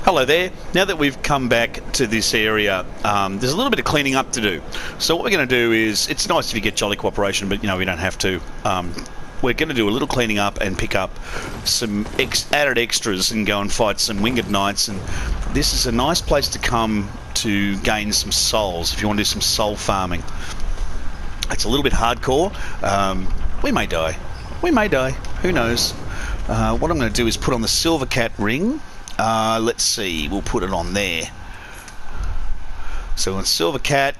Hello there. Now that we've come back to this area, there's a little bit of cleaning up to do. So what we're going to do is, it's nice if you get jolly cooperation, but we don't have to. We're going to do a little cleaning up and pick up some added extras and go and fight some winged knights. And this is a nice place to come to gain some souls if you want to do some soul farming. It's a little bit hardcore. We may die. We may die. Who knows? What I'm going to do is put on the silver cat ring. Let's see, we'll put it on there. So on Silver Cat,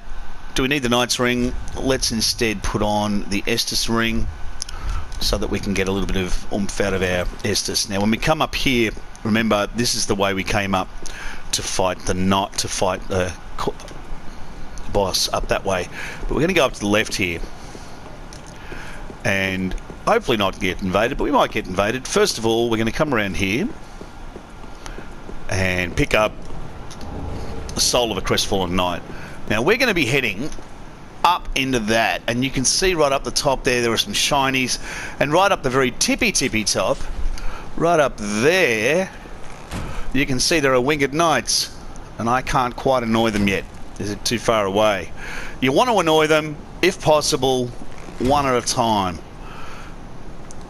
do we need the Knight's ring? Let's instead put on the Estus ring so that we can get a little bit of oomph out of our Estus. Now when we come up here, remember this is the way we came up to fight the knight, to fight the boss up that way. But we're going to go up to the left here and hopefully not get invaded, but we might get invaded. First of all, we're going to come around here and pick up the soul of a crestfallen knight. Now we're going to be heading up into that, and you can see right up the top there are some shinies, and right up the very tippy top, right up there, you can see there are winged knights, and I can't quite annoy them yet. Is it too far away? You want to annoy them, if possible, one at a time.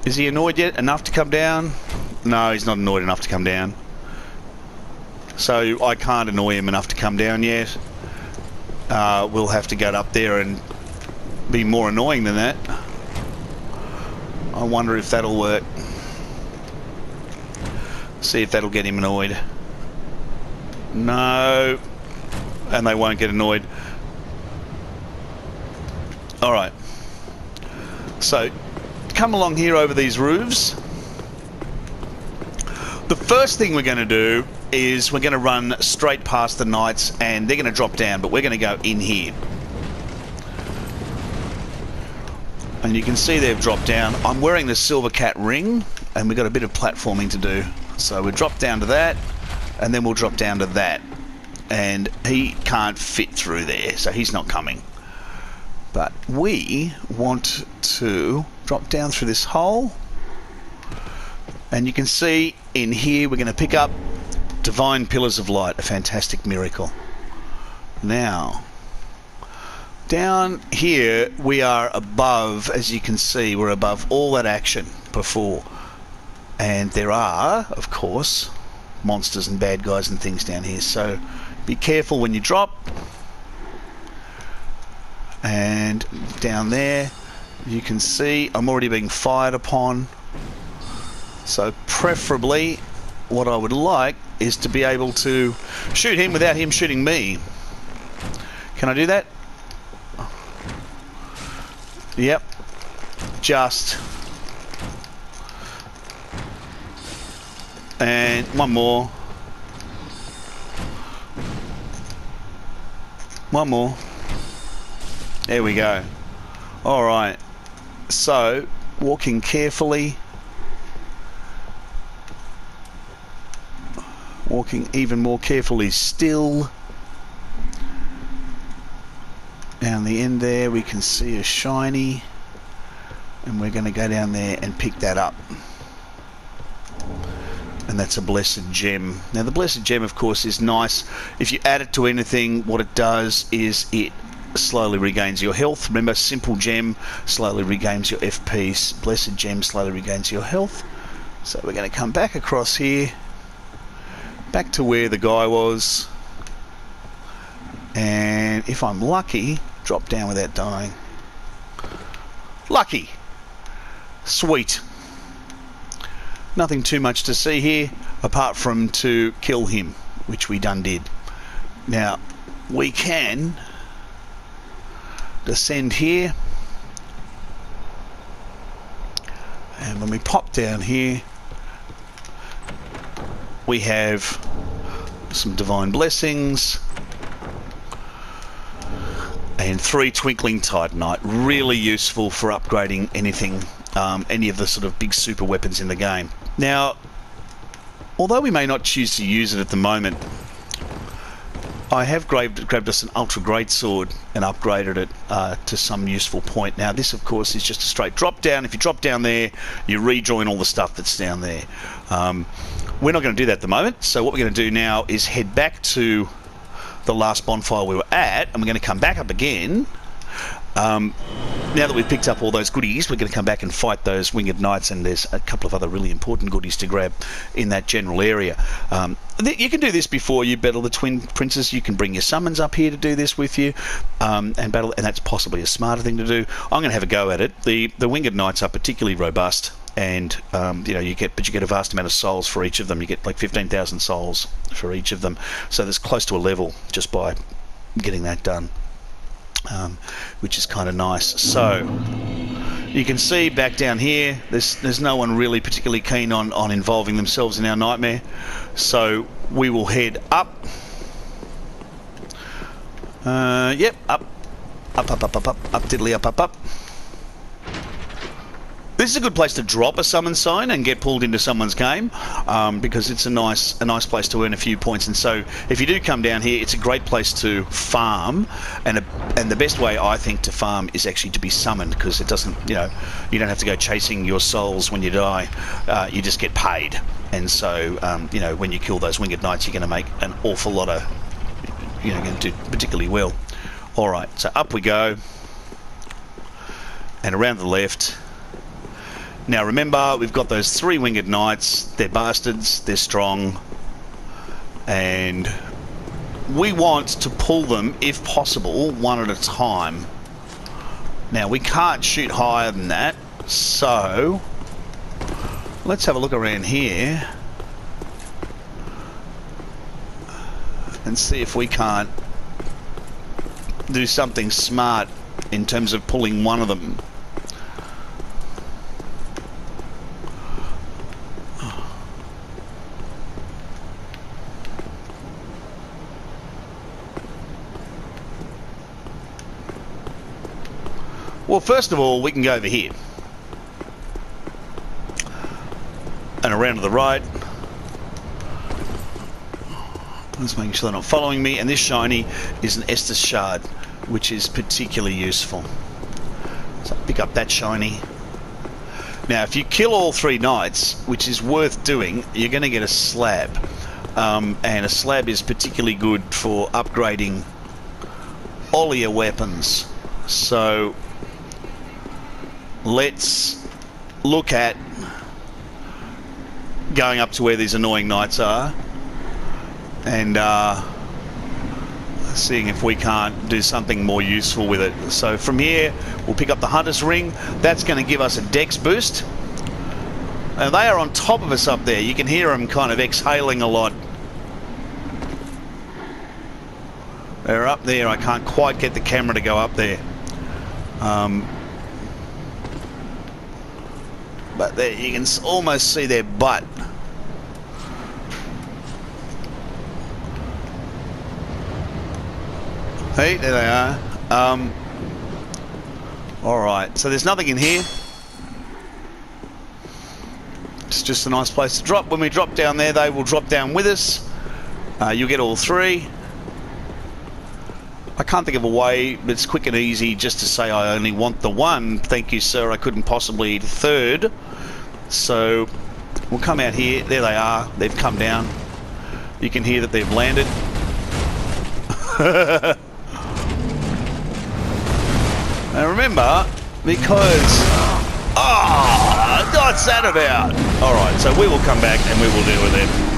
Is he annoyed yet enough to come down? No, he's not annoyed enough to come down. So I can't annoy him enough to come down yet. We'll have to go up there and be more annoying than that. I wonder if that'll work. See if that'll get him annoyed. No. And they won't get annoyed. Alright. So, come along here over these roofs. The first thing we're going to do is we're going to run straight past the knights, and they're going to drop down, but we're going to go in here. And you can see they've dropped down. I'm wearing the Silver Cat ring, and we've got a bit of platforming to do. So we'll drop down to that, and then we'll drop down to that. And he can't fit through there, so he's not coming. But we want to drop down through this hole. And you can see in here we're going to pick up Divine Pillars of Light, a fantastic miracle. Now, down here we are above, as you can see, we're above all that action before. And there are, of course, monsters and bad guys and things down here. So be careful when you drop. And down there, you can see I'm already being fired upon. So preferably, what I would like is to be able to shoot him without him shooting me. Can I do that? Yep. Just. And one more. One more. There we go. Alright. So, walking carefully. Walking even more carefully still. Down the end there we can see a shiny, and we're going to go down there and pick that up. And that's a blessed gem. Now the blessed gem, of course, is nice. If you add it to anything, what it does is it slowly regains your health. Remember, simple gem slowly regains your FP. Blessed gem slowly regains your health. So we're going to come back across here, back to where the guy was, and if I'm lucky, drop down without dying. Lucky! Sweet. Nothing too much to see here, apart from to kill him, which we done did. Now, we can descend here, and when we pop down here, we have some divine blessings and 3 twinkling titanite, really useful for upgrading anything, any of the sort of big super weapons in the game. Now, although we may not choose to use it at the moment, I have grabbed us an ultra great sword and upgraded it to some useful point. Now this of course is just a straight drop down. If you drop down there, you rejoin all the stuff that's down there. we're not going to do that at the moment. So what we're going to do now is head back to the last bonfire we were at, and we're going to come back up again. Now that we've picked up all those goodies, we're going to come back and fight those winged knights, and there's a couple of other really important goodies to grab in that general area. You can do this before you battle the twin princes. You can bring your summons up here to do this with you, and battle, and that's possibly a smarter thing to do. I'm going to have a go at it. The winged knights are particularly robust, and you get a vast amount of souls for each of them. You get like 15,000 souls for each of them, so there's close to a level just by getting that done. Which is kind of nice. So you can see back down here there's no one really particularly keen on involving themselves in our nightmare, so we will head up. Yep, up diddly up. This is a good place to drop a summon sign and get pulled into someone's game, because it's a nice place to earn a few points. And so if you do come down here, it's a great place to farm, and the best way I think to farm is actually to be summoned, because it doesn't, you don't have to go chasing your souls when you die. You just get paid, and so when you kill those winged knights, you're going to make an awful lot of, going to do particularly well. All right, so up we go, and around the left. Now remember, we've got those 3 winged knights. They're bastards, they're strong, and we want to pull them, if possible, one at a time. Now we can't shoot higher than that, so let's have a look around here and see if we can't do something smart in terms of pulling one of them. Well, first of all, we can go over here and around to the right. Just making sure they're not following me. And this shiny is an Estus shard, which is particularly useful. So pick up that shiny. Now, if you kill all 3 knights, which is worth doing, you're going to get a slab. And a slab is particularly good for upgrading all your weapons. So let's look at going up to where these annoying knights are and seeing if we can't do something more useful with it. So from here we'll pick up the Hunter's Ring. That's going to give us a dex boost, and they are on top of us up there. You can hear them kind of exhaling a lot. They're up there. I can't quite get the camera to go up there. But there you can almost see their butt. Hey, there they are. Alright, so there's nothing in here. It's just a nice place to drop. When we drop down there, they will drop down with us. You'll get all 3. I can't think of a way, but it's quick and easy just to say I only want the 1. Thank you, sir. I couldn't possibly eat a 3rd. So we'll come out here. There they are. They've come down. You can hear that they've landed. Now remember, because... what's that about? Alright, so we will come back and we will deal with them.